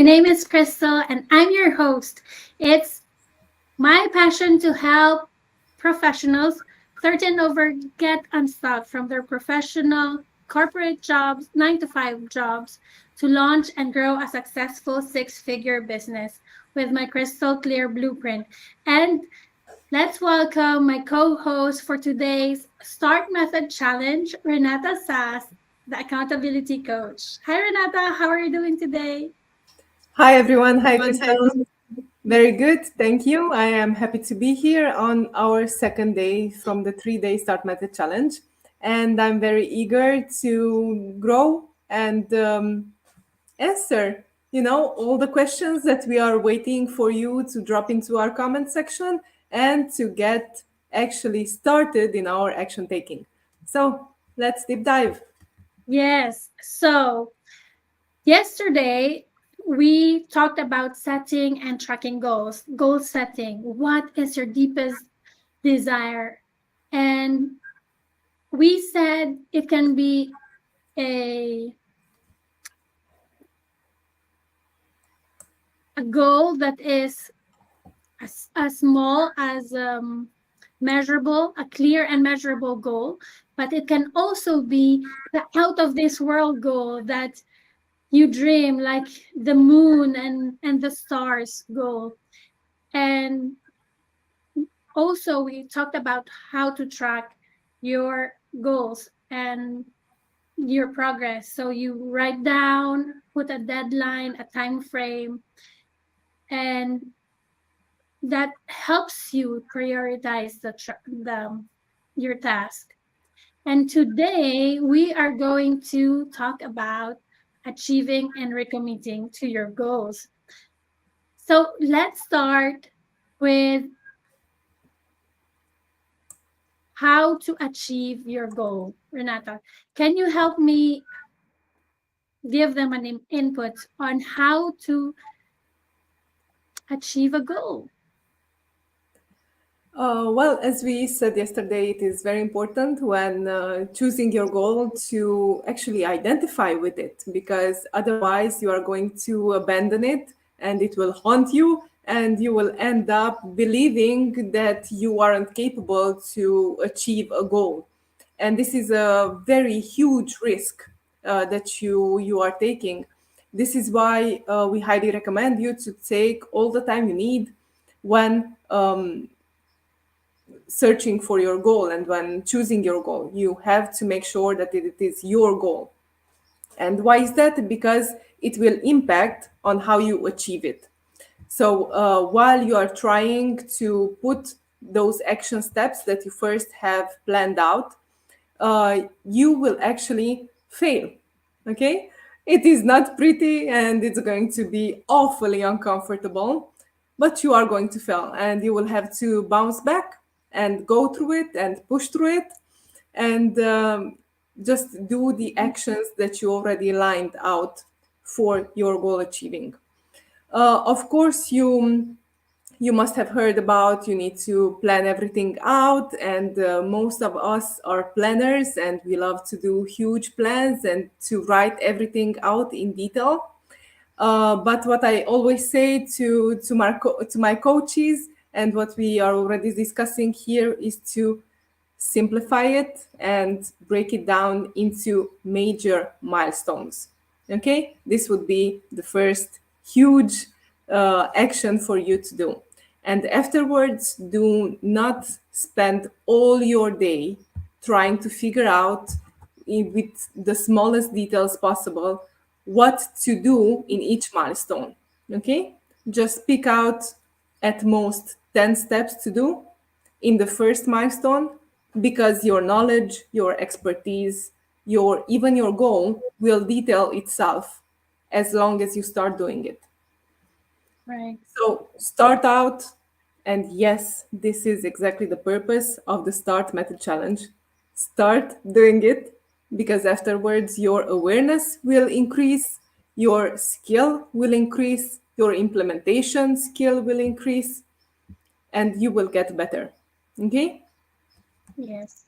name is Krystle, and I'm your host. It's my passion to help professionals start and over get unstuck from their professional corporate jobs, 9 to 5 jobs, to launch and grow a successful 6-figure business with my Krystle-Clear blueprint. And let's welcome my co-host for today's Start Method Challenge, Renata Sass, the accountability coach. Hi, Renata. How are you doing today? Hi everyone. Hi Crystal. Very good. Thank you. I am happy to be here on our second day from the 3-day Start Method Challenge. And I'm very eager to grow and answer, all the questions that we are waiting for you to drop into our comment section and to get actually started in our action taking. So let's deep dive. Yes. So, yesterday we talked about setting and tracking goals, goal setting. What is your deepest desire? And we said it can be a a goal that is as small as measurable, a clear and measurable goal, but it can also be the out of this world goal that you dream, like the moon and the stars goal. And also we talked about how to track your goals and your progress. So you write down, put a deadline, a time frame, and that helps you prioritize the your task. And today we are going to talk about achieving and recommitting to your goals. So let's start with how to achieve your goal. Renata, can you help me give them an input on how to achieve a goal? Well, as we said yesterday, it is very important when choosing your goal to actually identify with it, because otherwise you are going to abandon it and it will haunt you, and you will end up believing that you aren't capable to achieve a goal. And this is a very huge risk that you are taking. This is why we highly recommend you to take all the time you need when searching for your goal and when choosing your goal. You have to make sure that it is your goal. And why is that? Because it will impact on how you achieve it. So while you are trying to put those action steps that you first have planned out, you will actually fail. Okay? It is not pretty and it's going to be awfully uncomfortable, but you are going to fail and you will have to bounce back and go through it and push through it and just do the actions that you already lined out for your goal achieving. Of course, you must have heard about you need to plan everything out, and most of us are planners and we love to do huge plans and to write everything out in detail. But what I always say to my coaches, and what we are already discussing here, is to simplify it and break it down into major milestones. Okay, this would be the first huge action for you to do. And afterwards, do not spend all your day trying to figure out with the smallest details possible what to do in each milestone. Okay, just pick out at most 10 steps to do in the first milestone, because your knowledge, your expertise, your even your goal will detail itself as long as you start doing it. Right. So start out, and yes, this is exactly the purpose of the START method challenge. Start doing it, because afterwards your awareness will increase, your skill will increase, your implementation skill will increase, and you will get better. Okay? Yes.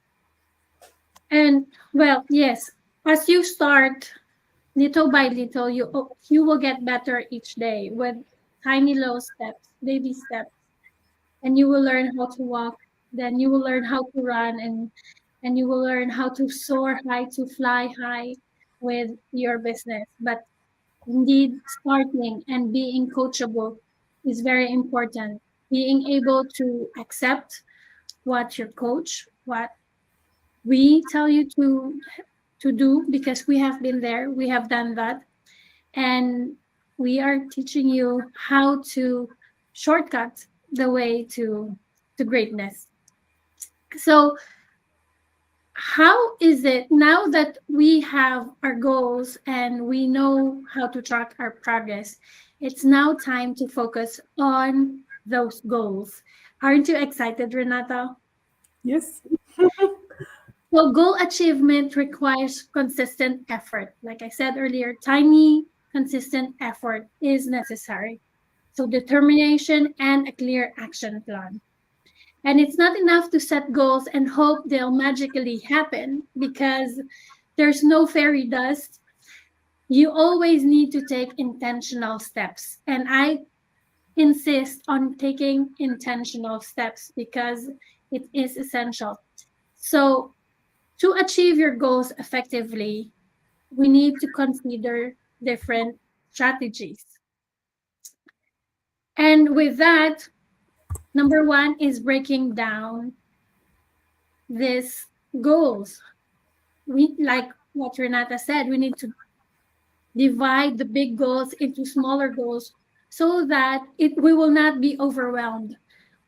And well, yes, as you start little by little, you will get better each day with tiny little steps, baby steps, and you will learn how to walk. Then you will learn how to run, and you will learn how to soar high, to fly high with your business. But indeed, starting and being coachable is very important. Being able to accept what your coach, what we tell you to do, because we have been there, we have done that, and we are teaching you how to shortcut the way to greatness. So how is it now that we have our goals and we know how to track our progress? It's now time to focus on those goals. Aren't you excited, Renata? Yes. So, goal achievement requires consistent effort. Like I said earlier, tiny, consistent effort is necessary. So, determination and a clear action plan. And it's not enough to set goals and hope they'll magically happen, because there's no fairy dust. You always need to take intentional steps. And I insist on taking intentional steps because it is essential. So, to achieve your goals effectively, we need to consider different strategies. And with that, number one is breaking down these goals. We, like what Renata said, we need to divide the big goals into smaller goals so that we will not be overwhelmed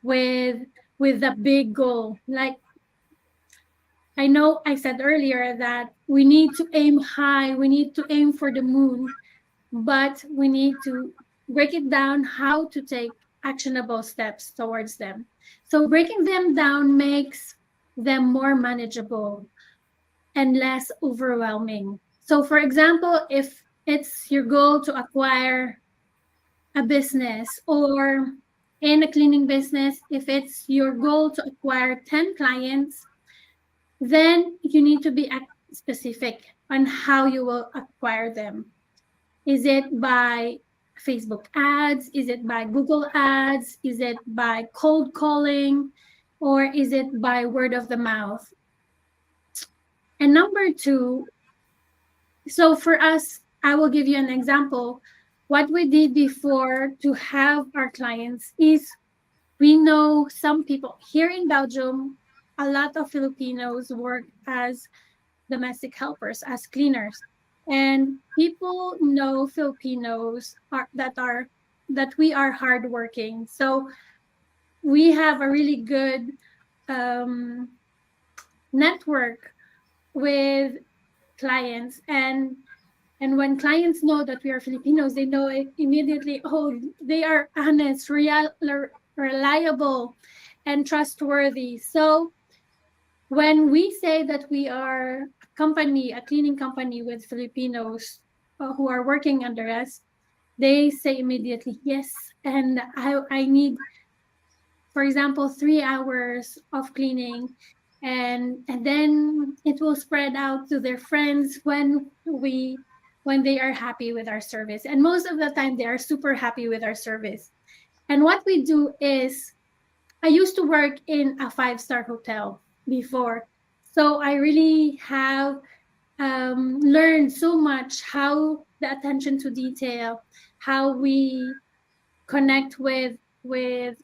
with with the big goal. Like, I know I said earlier that we need to aim high, we need to aim for the moon, but we need to break it down how to take actionable steps towards them. So breaking them down makes them more manageable and less overwhelming. So, for example, if it's your goal to acquire a business, or in a cleaning business, if it's your goal to acquire 10 clients, then you need to be specific on how you will acquire them. Is it by Facebook ads? Is it by Google ads? Is it by cold calling? Or is it by word of the mouth? And number two, so for us, I will give you an example. What we did before to have our clients is, we know some people here in Belgium, a lot of Filipinos work as domestic helpers, as cleaners. And people know Filipinos that we are hardworking. So we have a really good um, network with clients, and when clients know that we are Filipinos, they know it immediately. Oh, they are honest, reliable, and trustworthy. So when we say that we are a company, a cleaning company with Filipinos who are working under us, they say immediately yes. And I need, for example, 3 hours of cleaning, and then it will spread out to their friends when they are happy with our service. And most of the time, they are super happy with our service. And what we do is, I used to work in a five-star hotel before. So I really have learned so much, how the attention to detail, how we connect with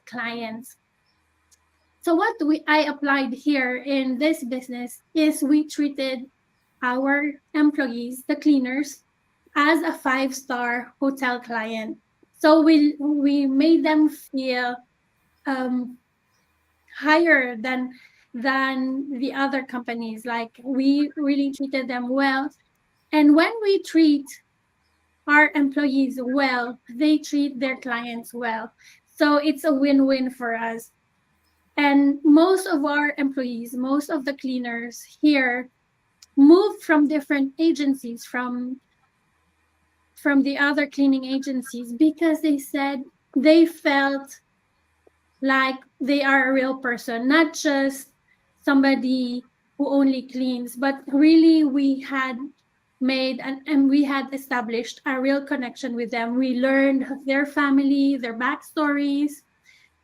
clients. So what I applied here in this business is, we treated our employees, the cleaners, as a five-star hotel client. So we made them feel um, higher than the other companies. Like, we really treated them well. And when we treat our employees well, they treat their clients well. So it's a win-win for us. And most of our employees, most of the cleaners here, moved from different agencies, from the other cleaning agencies, because they said they felt like they are a real person, not just somebody who only cleans, but really we had made, and we had established a real connection with them. We learned their family, their backstories.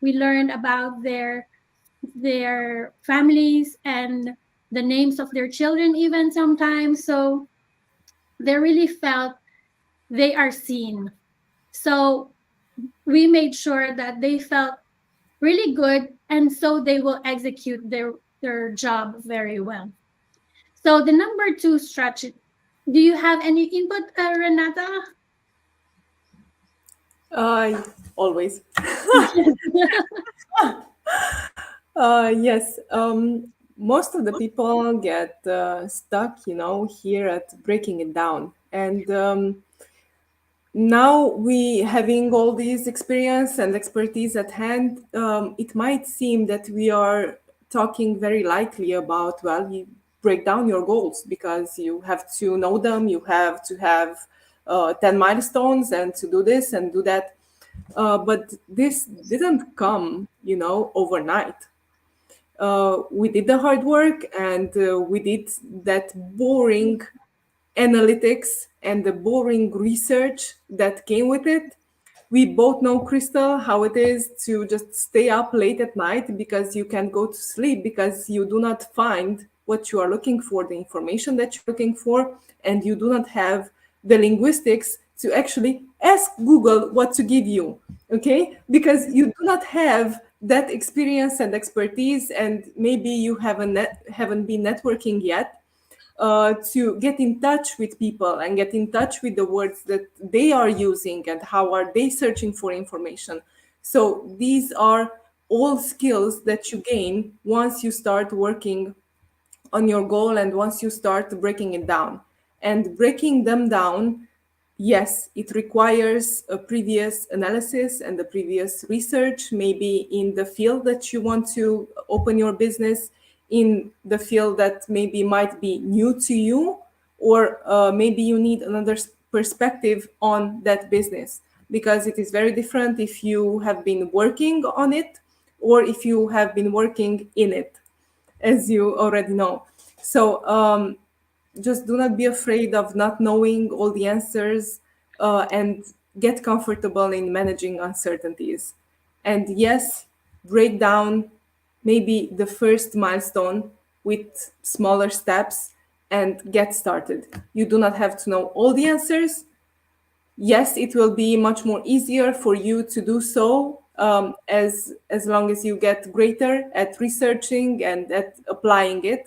We learned about their families and the names of their children even sometimes. So they really felt they are seen. So we made sure that they felt really good, and so they will execute their job very well. So the number two strategy. Do you have any input, Renata? Always. Yes. Most of the people get stuck, here at breaking it down. And now we having all these experience and expertise at hand, it might seem that we are talking very lightly about, well, you break down your goals because you have to know them, you have to have 10 milestones and to do this and do that. But this didn't come, overnight. We did the hard work, and we did that boring analytics and the boring research that came with it. We both know, Crystal, how it is to just stay up late at night because you can't go to sleep because you do not find what you are looking for, the information that you're looking for, and you do not have the linguistics to actually ask Google what to give you, okay? Because you do not have that experience and expertise, and maybe you haven't been networking yet to get in touch with people and get in touch with the words that they are using and how are they searching for information. So these are all skills that you gain once you start working on your goal and once you start breaking it down. And breaking them down, yes, it requires a previous analysis and a previous research, maybe in the field that you want to open your business, in the field that maybe might be new to you, or maybe you need another perspective on that business, because it is very different if you have been working on it or if you have been working in it, as you already know. So just do not be afraid of not knowing all the answers, and get comfortable in managing uncertainties. And yes, break down maybe the first milestone with smaller steps and get started. You do not have to know all the answers. Yes, it will be much more easier for you to do so, as long as you get greater at researching and at applying it.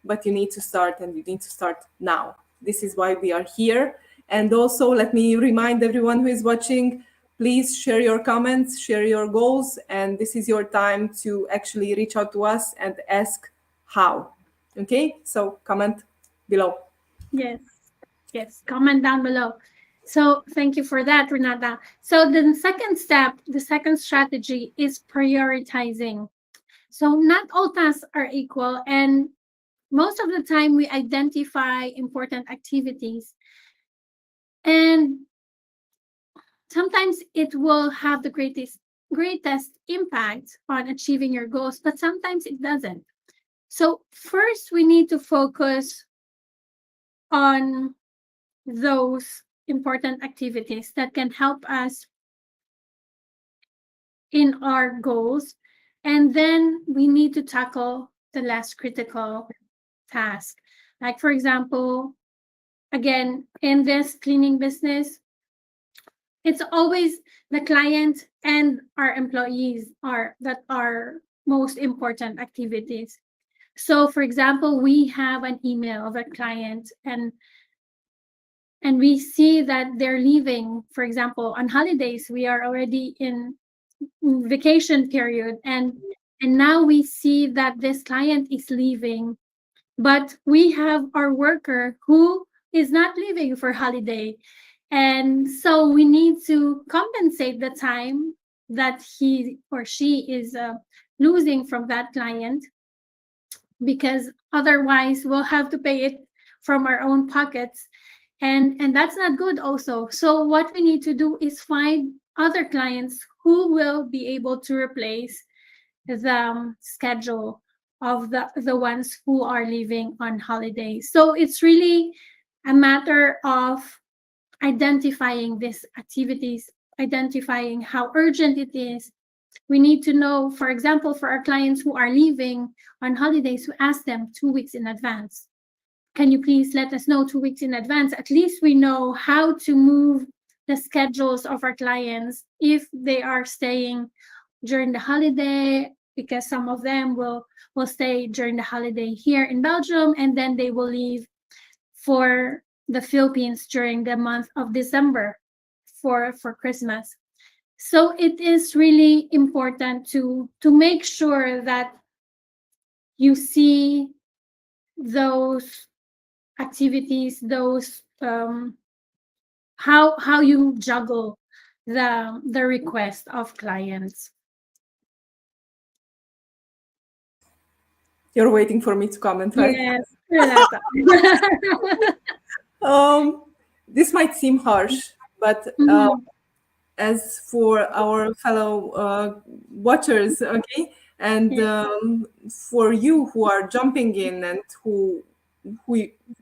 But you need to start, and you need to start now. This is why we are here. And also, let me remind everyone who is watching, please share your comments, share your goals, and this is your time to actually reach out to us and ask how. Okay, so comment below. Yes, yes. Comment down below. So thank you for that, Renata. So the second step, the second strategy is prioritizing. So not all tasks are equal, and most of the time we identify important activities, and sometimes it will have the greatest impact on achieving your goals, but sometimes it doesn't. So first we need to focus on those important activities that can help us in our goals. And then we need to tackle the less critical task. Like, for example, again, in this cleaning business, it's always the client and our employees are that are most important activities. So, for example, we have an email of a client, and we see that they're leaving, for example, on holidays. We are already in vacation period, and now we see that this client is leaving, but we have our worker who is not leaving for holiday, and so we need to compensate the time that he or she is losing from that client, because otherwise we'll have to pay it from our own pockets, and that's not good also. So what we need to do is find other clients who will be able to replace the schedule of the ones who are leaving on holiday. So it's really a matter of identifying these activities, identifying how urgent it is. We need to know, for example, for our clients who are leaving on holidays, we ask them 2 weeks in advance. Can you please let us know 2 weeks in advance? At least we know how to move the schedules of our clients if they are staying during the holiday, because some of them will stay during the holiday here in Belgium, and then they will leave for the Philippines during the month of December for Christmas. So it is really important to make sure that you see those activities, those how you juggle the request of clients. You're waiting for me to comment, right? Yes, Renata. Um, this might seem harsh, but Mhm. as for our fellow watchers, okay, and Yeah, for you who are jumping in and who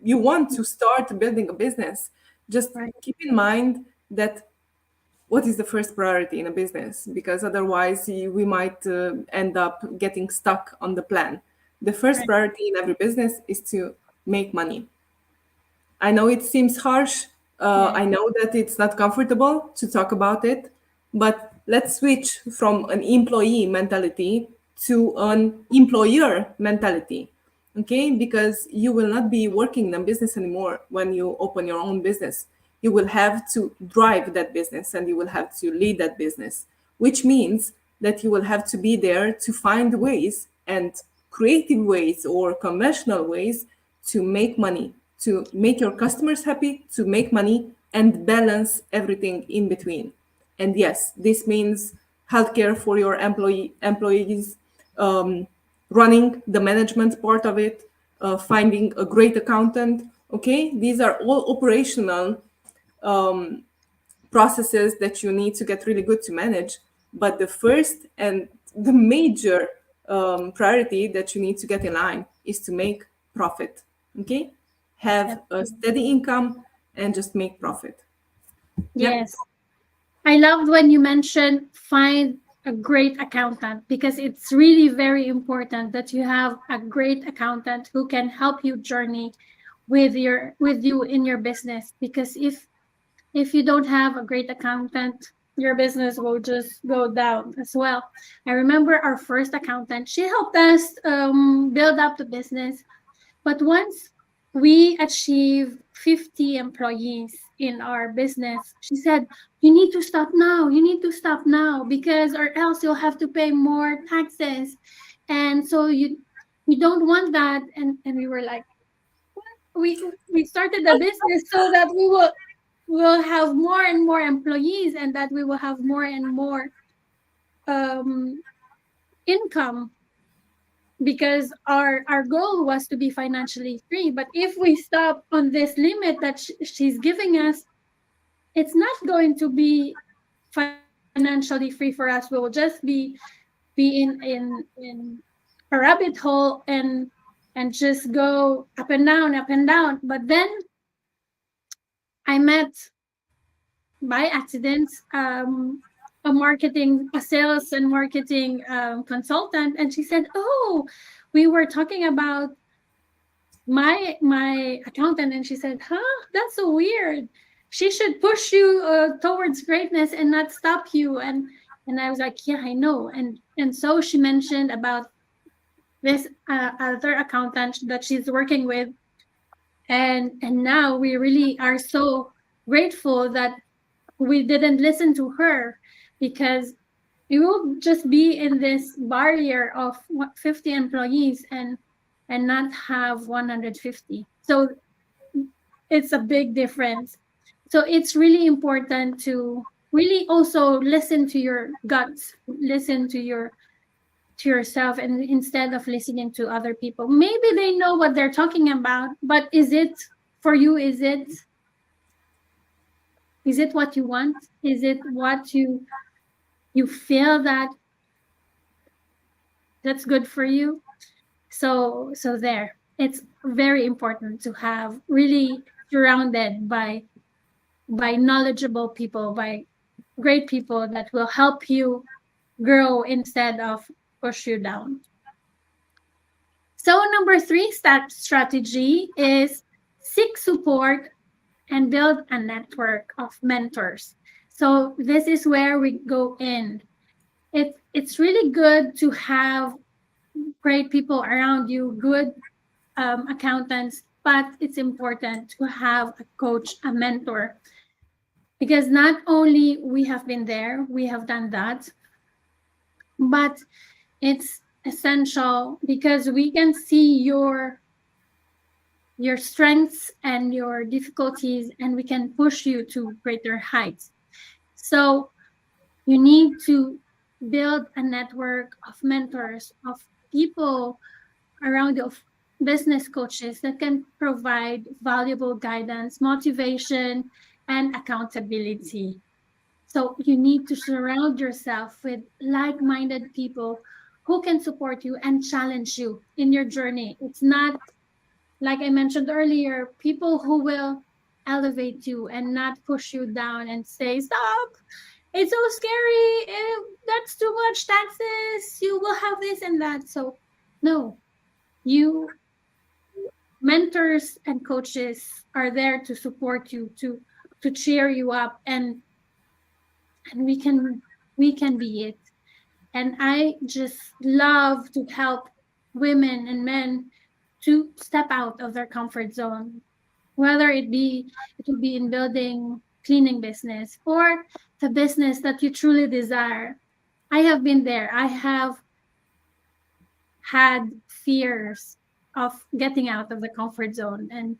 you want to start building a business, just right, keep in mind that what is the first priority in a business, because otherwise we might end up getting stuck on the plan. The first right. priority in every business is to make money. I know it seems harsh. Yeah, I know that it's not comfortable to talk about it, but let's switch from an employee mentality to an employer mentality. Okay? Because you will not be working in a business anymore when you open your own business. You will have to drive that business and you will have to lead that business, which means that you will have to be there to find ways and creative ways or conventional ways to make money, to make your customers happy, to make money, and balance everything in between. And yes, this means healthcare for your employees, um, running the management part of it, finding a great accountant. Okay, these are all operational processes that you need to get really good to manage. But the first and the major priority that you need to get in line is to make profit. Okay? Have a absolutely. steady income and just make profit. Yep. Yes. I loved when you mentioned find a great accountant, because it's really very important that you have a great accountant who can help you journey with you in your business, because if you don't have a great accountant, your business will just go down as well. I remember our first accountant, she helped us build up the business. But once we achieved 50 employees in our business, she said, you need to stop now. You need to stop now, because or else you'll have to pay more taxes. And so you don't want that. And we were like, we started the business so that we will have more and more employees, and that we will have more and more um, income, because our goal was to be financially free. But if we stop on this limit that she's giving us, it's not going to be financially free for us. We will just be in a rabbit hole, and just go up and down, up and down. But then I met by accident a sales and marketing consultant, and she said, oh, we were talking about my accountant, and she said, huh, that's so weird. She should push you towards greatness and not stop you. And I was like, yeah, I know. And so she mentioned about this other accountant that she's working with, and now we really are so grateful that we didn't listen to her, because we will just be in this barrier of 50 employees and not have 150. So it's a big difference. So it's really important to really also listen to your guts, listen to yourself, and instead of listening to other people. Maybe they know what they're talking about, but is it for you? Is it what you want? Is it what you feel that's good for you? So there. It's very important to have really surrounded by knowledgeable people, by great people that will help you grow instead of push you down. So number three strategy is seek support and build a network of mentors. So this is where we go in. It's really good to have great people around you, good accountants, but it's important to have a coach, a mentor, because not only we have been there, we have done that, but it's essential because we can see your strengths and your difficulties, and we can push you to greater heights. So you need to build a network of mentors, of people around you, of business coaches that can provide valuable guidance, motivation, and accountability. So you need to surround yourself with like-minded people who can support you and challenge you in your journey. It's not, like I mentioned earlier, people who will elevate you and not push you down and say, "Stop, it's so scary. That's too much taxes. You will have this and that." So, no, you mentors and coaches are there to support you, to cheer you up, and we can be it. And I just love to help women and men to step out of their comfort zone, whether it will be in building cleaning business or the business that you truly desire. I have been there. I have had fears of getting out of the comfort zone, and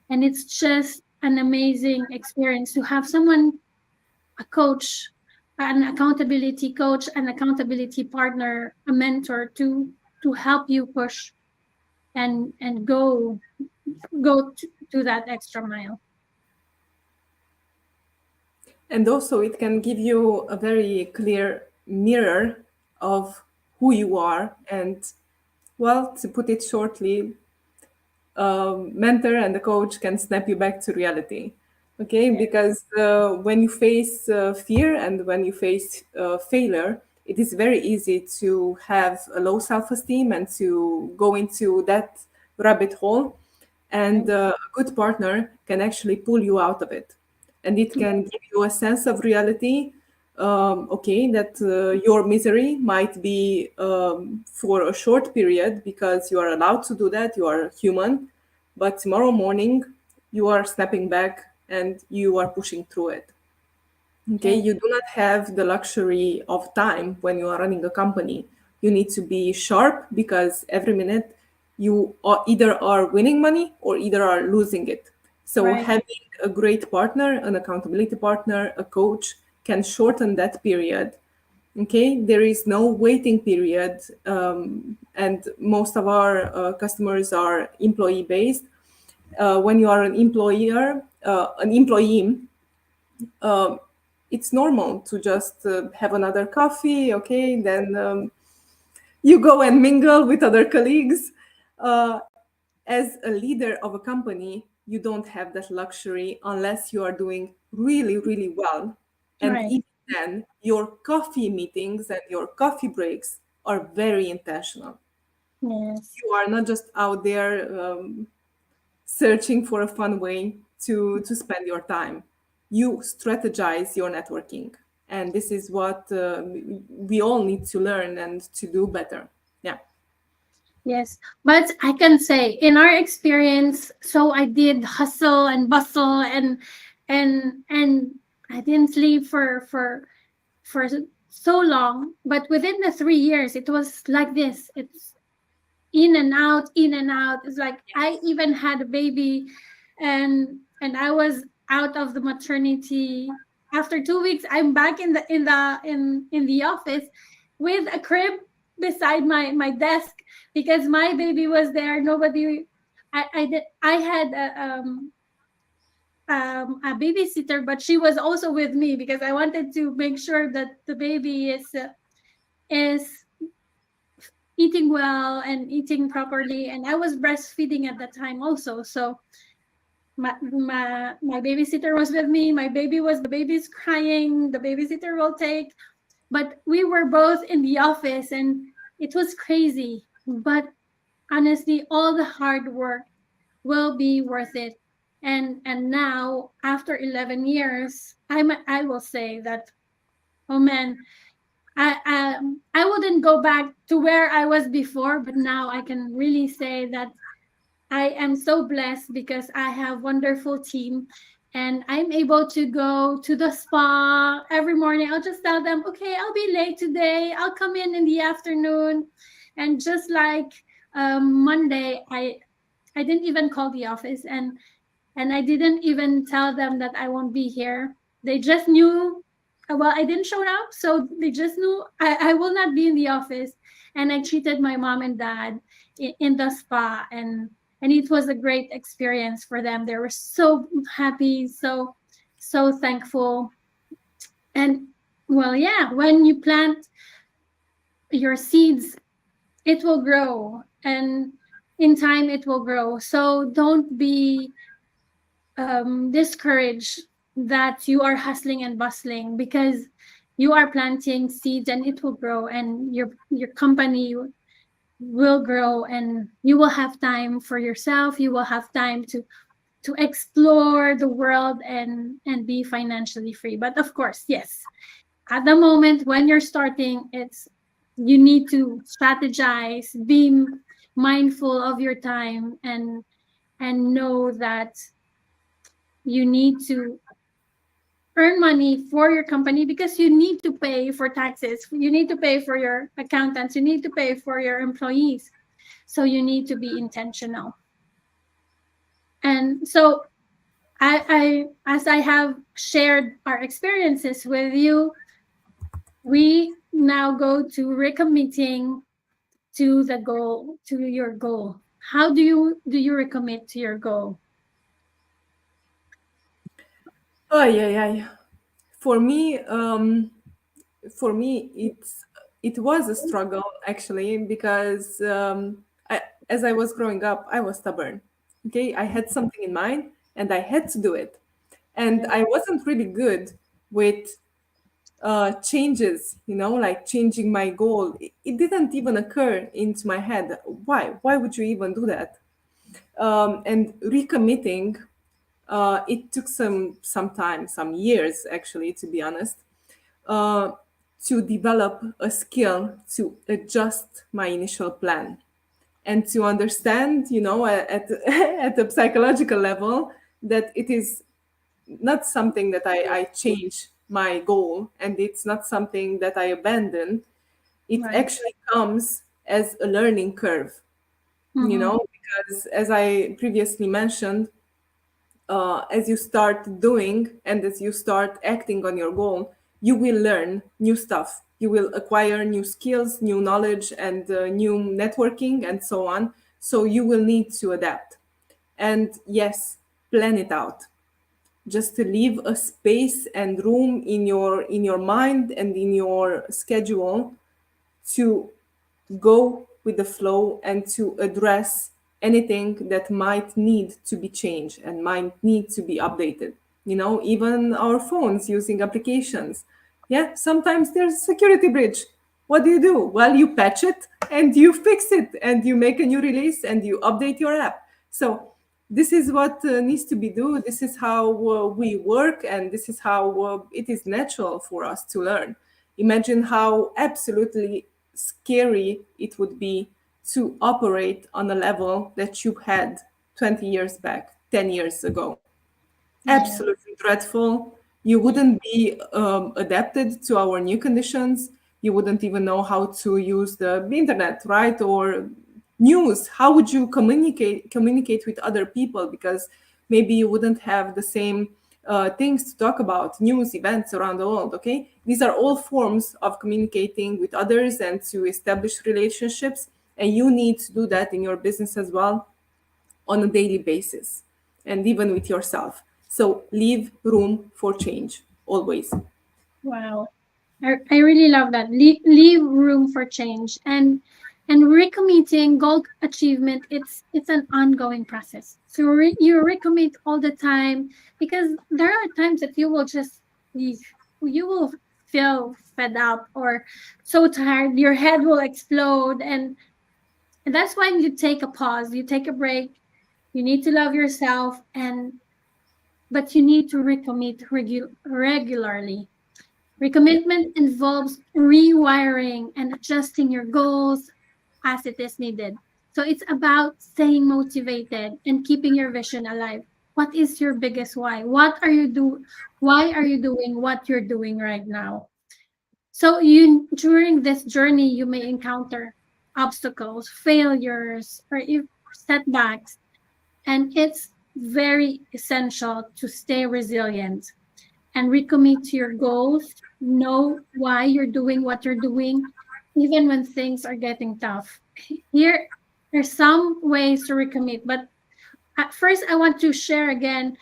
it's just an amazing experience to have someone, a coach, an accountability coach, an accountability partner, a mentor to help you push and go to that extra mile. And also, it can give you a very clear mirror of who you are. And, well, to put it shortly, mentor and the coach can snap you back to reality. Okay, because when you face fear and when you face failure, it is very easy to have a low self-esteem and to go into that rabbit hole, and a good partner can actually pull you out of it, and it can give you a sense of reality. Okay, that your misery might be for a short period because you are allowed to do that, you are human, but tomorrow morning you are snapping back and you are pushing through it. Okay, Yes, you do not have the luxury of time when you are running a company. You need to be sharp because every minute you are either are winning money or either are losing it. So right, having a great partner, an accountability partner, a coach can shorten that period. Okay, there is no waiting period, and most of our customers are employee based. When you are an employee, um, it's normal to just have another coffee, okay? Then you go and mingle with other colleagues. Uh, as a leader of a company, you don't have that luxury unless you are doing really, really well. And right. even then, your coffee meetings and your coffee breaks are very intentional. Yes, You are not just out there searching for a fun way to spend your time. You strategize your networking, and this is what we all need to learn and to do better. Yeah. yes. But I can say in our experience, so I did hustle and bustle and I didn't sleep for so long. But within the 3 years, it was like this. It's in and out, in and out. It's like I even had a baby, and I was out of the maternity. After 2 weeks, I'm back in the office with a crib beside my desk because my baby was there. Nobody, I had a babysitter, but she was also with me because I wanted to make sure that the baby is eating well and eating properly, and I was breastfeeding at that time also. So my babysitter was with me. The baby's crying. The babysitter will take. But we were both in the office, and it was crazy. But honestly, all the hard work will be worth it. And now, after 11 years, I will say that, oh man, I wouldn't go back to where I was before, but now I can really say that I am so blessed because I have wonderful team, and I'm able to go to the spa every morning. I'll just tell them, okay, I'll be late today. I'll come in the afternoon. And just like Monday, I didn't even call the office, and I didn't even tell them that I won't be here. They just knew. Well, I didn't show up, so they just knew I will not be in the office. And I treated my mom and dad in the spa, and it was a great experience for them. They were so happy, so thankful. And well, yeah, when you plant your seeds, it will grow, and in time it will grow. So don't be discouraged that you are hustling and bustling, because you are planting seeds and it will grow, and your company will grow, and you will have time for yourself. You will have time to explore the world and be financially free. But of course, yes, at the moment when you're starting, it's you need to strategize, be mindful of your time, and know that you need to earn money for your company, because you need to pay for taxes, you need to pay for your accountants, you need to pay for your employees. So you need to be intentional. And so as I have shared our experiences with you, we now go to recommitting to the goal, to your goal. How do you recommit to your goal? Oh yeah, yeah, yeah. For me, it was a struggle actually because as I was growing up, I was stubborn. Okay, I had something in mind and I had to do it, and I wasn't really good with changes. You know, like changing my goal. It didn't even occur into my head. Why? Why would you even do that? And recommitting, it took some time, some years actually, to be honest, uh, to develop a skill to adjust my initial plan and to understand, you know, at at a psychological level, that it is not something that I change my goal, and it's not something that I abandon. It Right. actually comes as a learning curve, you Mm-hmm. know, because as I previously mentioned, as you start doing and as you start acting on your goal, you will learn new stuff. You will acquire new skills, new knowledge, and new networking, and so on. So you will need to adapt. And yes, plan it out. Just to leave a space and room in your mind and in your schedule to go with the flow and to address anything that might need to be changed and might need to be updated. You know, even our phones using applications. Yeah, sometimes there's a security breach. What do? Well, you patch it and you fix it and you make a new release and you update your app. So this is what needs to be done. This is how we work, and this is how it is natural for us to learn. Imagine how absolutely scary it would be to operate on a level that you had 20 years back, 10 years ago. Yeah. Absolutely dreadful. You wouldn't be adapted to our new conditions. You wouldn't even know how to use the internet, right? Or news. How would you communicate with other people? Because maybe you wouldn't have the same things to talk about, news, events around the world. Okay, these are all forms of communicating with others and to establish relationships, and you need to do that in your business as well on a daily basis and even with yourself. So leave room for change always. Wow. I really love that. Leave room for change. And recommitting goal achievement, it's an ongoing process. So you recommit all the time, because there are times that you will just you will feel fed up or so tired, your head will explode, and that's when you take a pause, you take a break. You need to love yourself, and but you need to recommit regularly. Yeah. Recommitment involves rewiring and adjusting your goals as it is needed. So it's about staying motivated and keeping your vision alive. What is your biggest why? Why are you doing what you're doing right now? So you during this journey you may encounter obstacles, failures, or if setbacks, and it's very essential to stay resilient and recommit to your goals. Know why you're doing what you're doing, even when things are getting tough. Here are some ways to recommit, but at first, I want to share again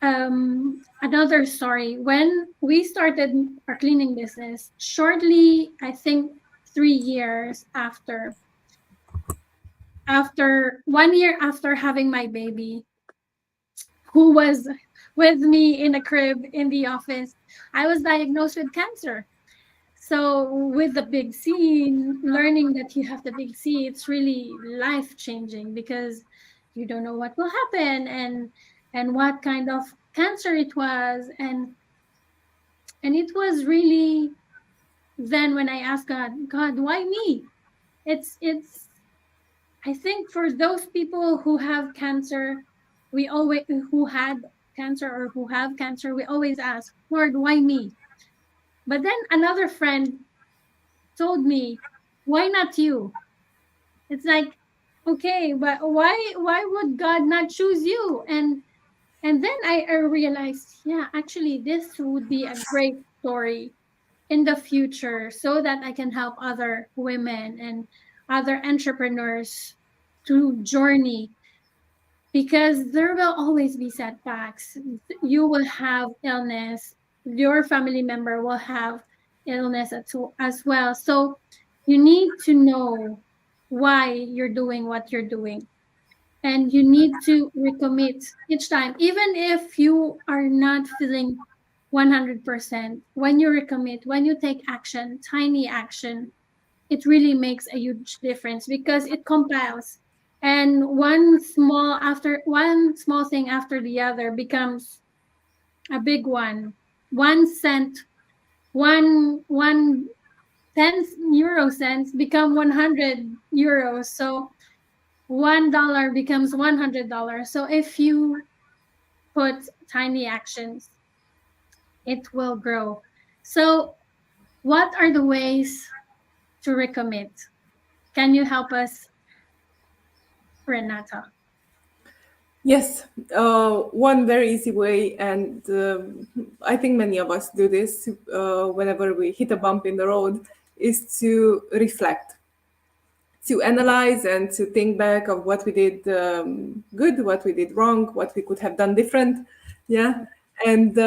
another story. When we started our cleaning business, shortly, I think 3 years after 1 year after having my baby, who was with me in the crib in the office, I was diagnosed with cancer. So with the big C, learning that you have the big C, it's really life changing, because you don't know what will happen, and what kind of cancer it was, and it was really, then when I asked God, God, why me? It's I think for those people who have cancer, we always who had cancer or who have cancer, we always ask, Lord, why me? But then another friend told me, why not you? It's like, okay, but why would God not choose you? And then I realized, yeah, actually this would be a great story in the future, so that I can help other women and other entrepreneurs to journey, because there will always be setbacks. You will have illness, your family member will have illness as well. So you need to know why you're doing what you're doing. And you need to recommit each time, even if you are not feeling 100%. When you recommit, when you take action, tiny action, it really makes a huge difference, because it compiles, and one small thing after the other becomes a big one. 1 cent, one 10 euro cents become 100 euros. So $1 becomes $100. So if you put tiny actions, it will grow. So what are the ways to recommit? Can you help us, Renata? Yes, one very easy way, and I think many of us do this whenever we hit a bump in the road, is to reflect, to analyze and to think back of what we did good, what we did wrong, what we could have done different. Yeah. And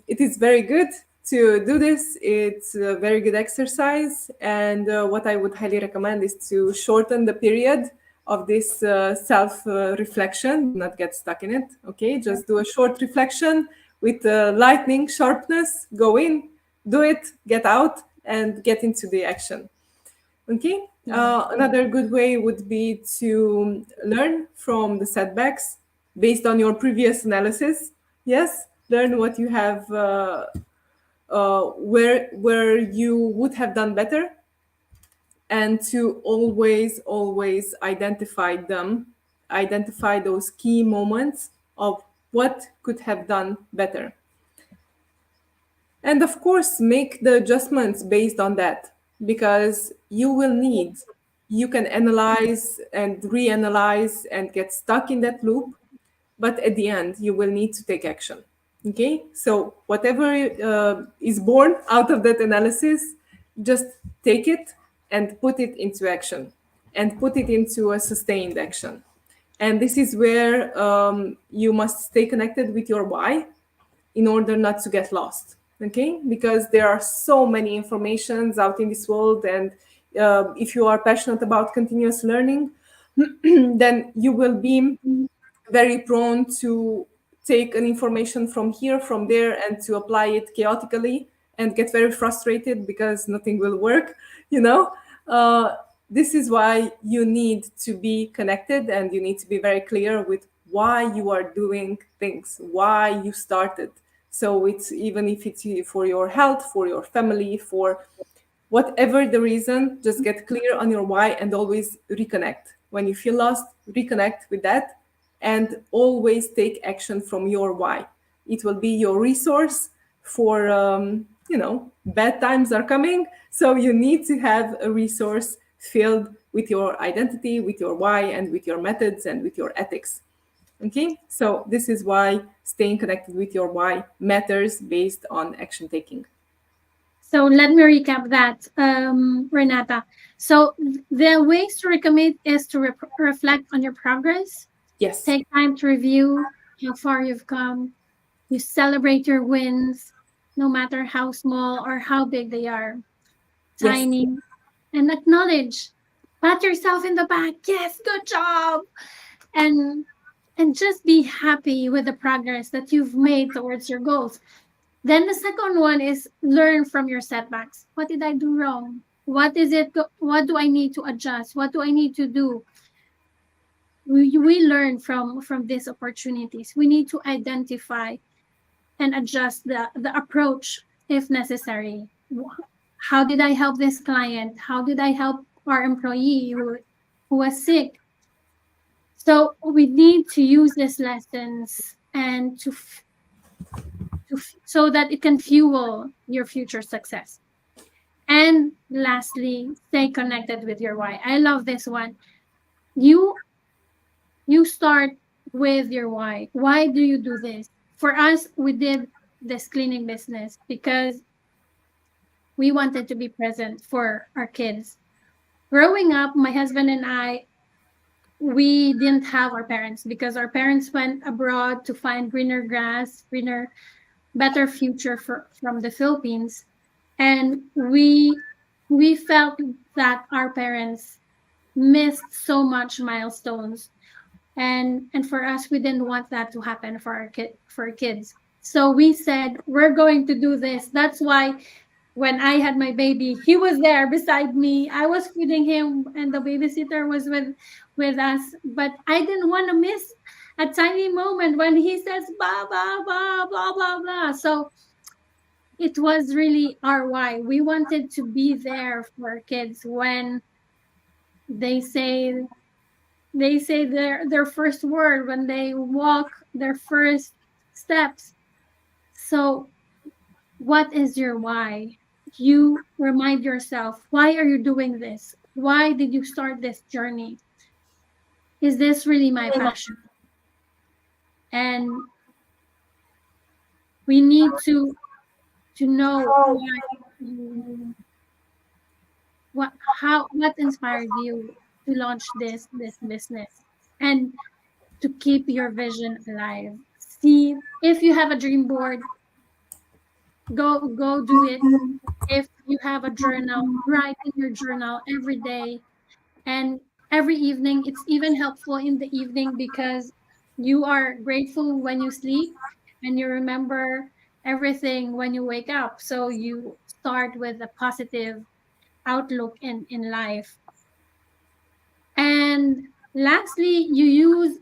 it is very good to do this. It's a very good exercise. And what I would highly recommend is to shorten the period of this self reflection. Do not get stuck in it. Okay. Just do a short reflection with lightning sharpness. Go in, do it, get out, and get into the action. Okay. Yeah. Another good way would be to learn from the setbacks based on your previous analysis. Yes, learn what you have, where you would have done better, and to always identify those key moments of what could have done better. And of course, make the adjustments based on that, because you can analyze and reanalyze and get stuck in that loop, but at the end, you will need to take action. Okay? So, whatever is born out of that analysis, just take it and put it into action, and put it into a sustained action. And this is where you must stay connected with your why in order not to get lost. Okay, because there are so many informations out in this world, and if you are passionate about continuous learning, then you will be very prone to take an information from here, from there, and to apply it chaotically and get very frustrated because nothing will work, you know? Uh, this is why you need to be connected and you need to be very clear with why you are doing things, why you started. So it's even if it's for your health, for your family, for whatever the reason, just get clear on your why and always reconnect. When you feel lost, reconnect with that and always take action from your why. It will be your resource for, bad times are coming. So you need to have a resource filled with your identity, with your why, and with your methods and with your ethics. Okay, so this is why staying connected with your why matters based on action taking. So let me recap that, Renata. So the ways to recommit is to reflect on your progress, Yes, take time to review how far you've come, you celebrate your wins, no matter how small or how big they are, yes, tiny, and acknowledge. Pat yourself in the back. Yes, good job. And and just be happy with the progress that you've made towards your goals. Then the second one is learn from your setbacks. What did I do wrong? What do I need to adjust? What do I need to do? We learn from these opportunities. We need to identify and adjust the approach if necessary. How did I help this client? How did I help our employee who was sick? So we need to use these lessons and so that it can fuel your future success. And lastly, stay connected with your why. I love this one. You you start with your why. Why do you do this? For us, we did this cleaning business because we wanted to be present for our kids. Growing up, my husband and I, we didn't have our parents because our parents went abroad to find greener grass, greener, better future from the Philippines. And we felt that our parents missed so much milestones, and for us we didn't want that to happen for our kids. So we said we're going to do this. That's why when I had my baby, he was there beside me. I was feeding him and the babysitter was with us, but I didn't want to miss a tiny moment when he says blah blah blah blah blah blah. So it was really our why. We wanted to be there for our kids when they say their first word, when they walk their first steps. So what is your why? You remind yourself, why are you doing this? Why did you start this journey? Is this really my passion? And we need to know why you what how what inspired you to launch this business and to keep your vision alive. See, if you have a dream board, go do it. If you have a journal, write in your journal every day and every evening. It's even helpful in the evening because you are grateful when you sleep and you remember everything when you wake up. So you start with a positive outlook in life. And lastly, you use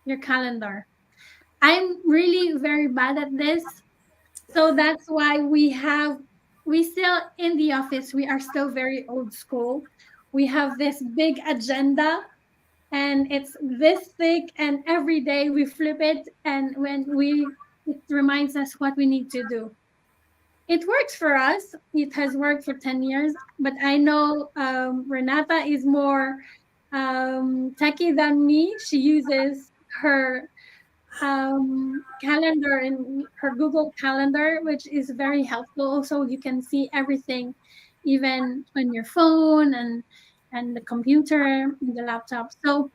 your calendar. I'm really very bad at this. So that's why we still in the office, we are still very old school. We have this big agenda and it's this thick and every day we flip it and it reminds us what we need to do. It works for us. It has worked for 10 years, but I know Renata is more techie than me. She uses her calendar in her Google Calendar, which is very helpful. So you can see everything, even on your phone and the computer and the laptop. So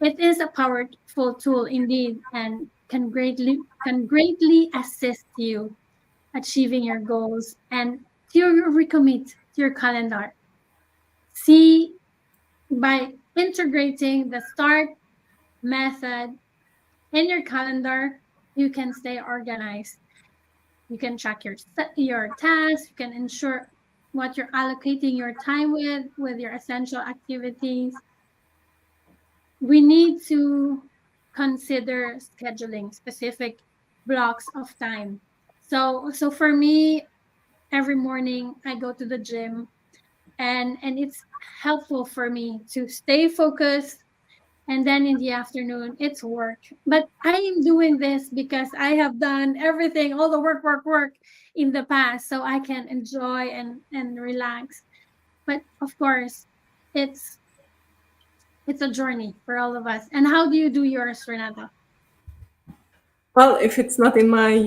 it is a powerful tool indeed, and can greatly assist you achieving your goals and to your recommit to your calendar. See, by integrating the START method in your calendar, you can stay organized. You can track your tasks. You can ensure what you're allocating your time with your essential activities. We need to consider scheduling specific blocks of time. So for me, every morning I go to the gym, and it's helpful for me to stay focused. And then in the afternoon, it's work. But I am doing this because I have done everything, all the work in the past, so I can enjoy and relax. But of course, it's it's a journey for all of us. And how do you do yours, Renata? Well, if it's not in my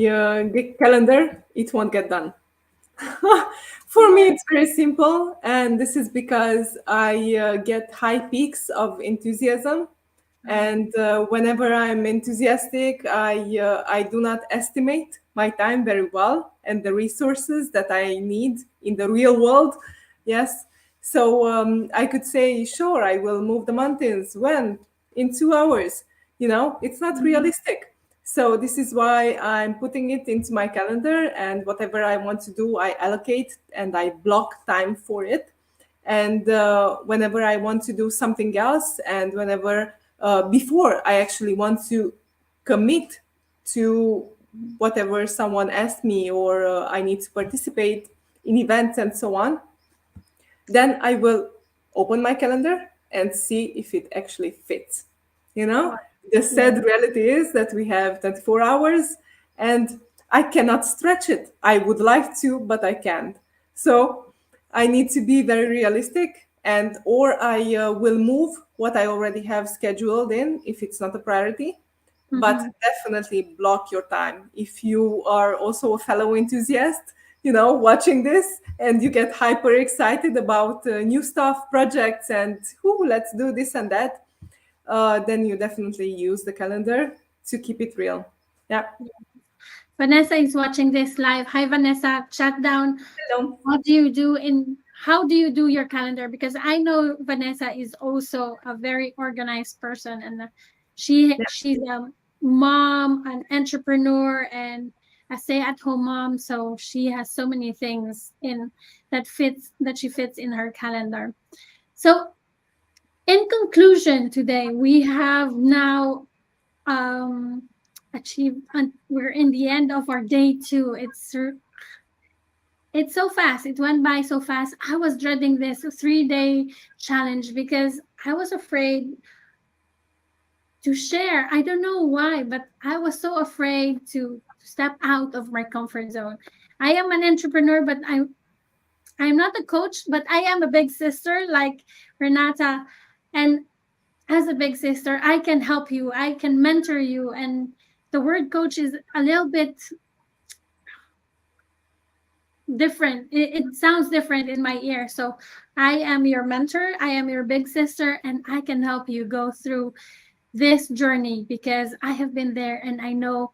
gig calendar, it won't get done. For me, Yeah. it's very simple, and this is because I get high peaks of enthusiasm. And whenever I'm enthusiastic, I do not estimate my time very well and the resources that I need in the real world. Yes. So I could say, sure, I will move the mountains. When? In 2 hours. It's not Mhm. realistic. So this is why I'm putting it into my calendar, and whatever I want to do, I allocate and I block time for it. And whenever I want to do something else, and whenever before I actually want to commit to whatever someone asked me, or I need to participate in events and so on, then I will open my calendar and see if it actually fits. You know, Wow. the Yeah. sad reality is that we have 24 hours and I cannot stretch it. I would like to, but I can't. So I need to be very realistic, and or I will move what I already have scheduled in if it's not a priority, but Hmm. definitely block your time. If you are also a fellow enthusiast, watching this, and you get hyper excited about new stuff, projects, and who let's do this and that, then you definitely use the calendar to keep it real. Yeah. Vanessa is watching this live. Hi, Vanessa. Chat down. Hello. What do you do in How do you do your calendar? Because I know Vanessa is also a very organized person, and Yeah. she's a mom, an entrepreneur, and a stay-at-home mom. So she has so many things in that she fits in her calendar. So in conclusion, today we have now um achieved, and we're in the end of our day two. It's so fast. It went by so fast. I was dreading this 3-day challenge because I was afraid to share. I don't know why, but I was so afraid to step out of my comfort zone. I am an entrepreneur, but I'm not a coach, but I am a big sister like Renata. And as a big sister, I can help you. I can mentor you. And the word coach is a little bit different. It sounds different in my ear. So I am your mentor, I am your big sister, and I can help you go through this journey because I have been there, and I know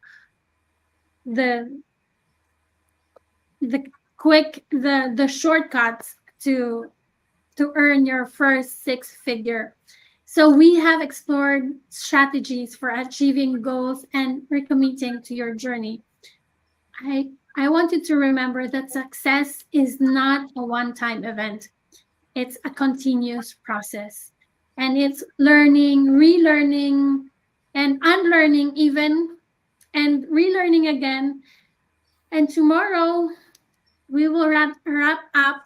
the the the shortcuts to earn your first six figure. So we have explored strategies for achieving goals and recommitting to your journey. I want you to remember that success is not a one-time event. It's a continuous process. And it's learning, relearning, and unlearning even, and relearning again. And tomorrow we will wrap up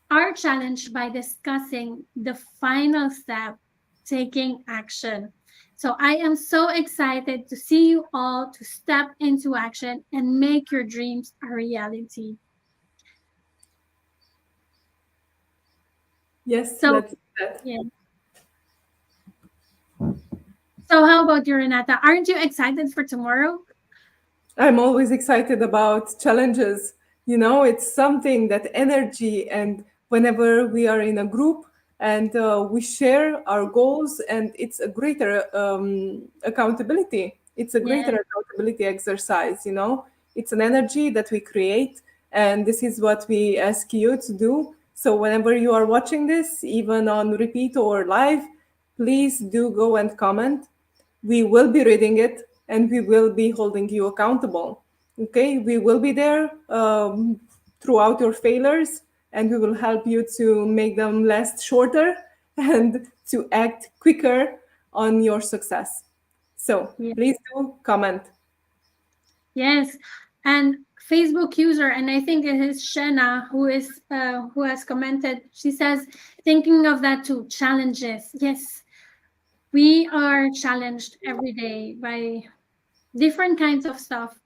our challenge by discussing the final step, taking action. So I am so excited to see you all to step into action and make your dreams a reality. Yes, So, let's do that. yeah. So how about you, Renata? Aren't you excited for tomorrow? I'm always excited about challenges. It's something that energy, and whenever we are in a group and we share our goals, and it's a greater accountability. It's a Yeah. greater accountability exercise. It's an energy that we create, and this is what we ask you to do. So whenever you are watching this, even on repeat or live, please do go and comment. We will be reading it and we will be holding you accountable. Okay, we will be there throughout your failures, and we will help you to make them last shorter and to act quicker on your success. So Yeah. please do comment. Yes. And Facebook user, and I think it is Shena who has commented. She says, thinking of that too, challenges. Yes, we are challenged every day by different kinds of stuff,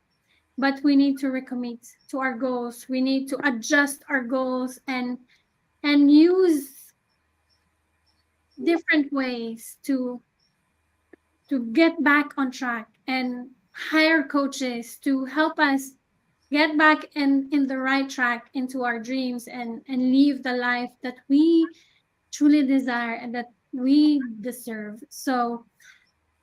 but we need to recommit to our goals. We need to adjust our goals and use different ways to get back on track and hire coaches to help us get back in the right track into our dreams and live the life that we truly desire and that we deserve. So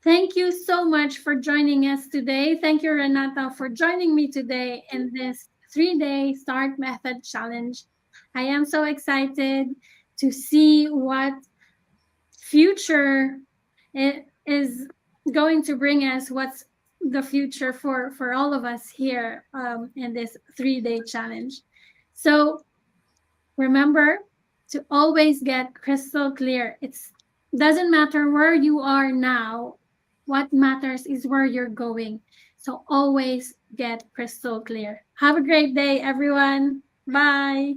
thank you so much for joining us today. Thank you, Renata, for joining me today in this 3-day START Method Challenge. I am so excited to see what future it is going to bring us, what's the future for all of us here in this 3-day challenge. So remember to always get crystal clear. It's doesn't matter where you are now. What matters is where you're going. So always get crystal clear. Have a great day, everyone. Bye.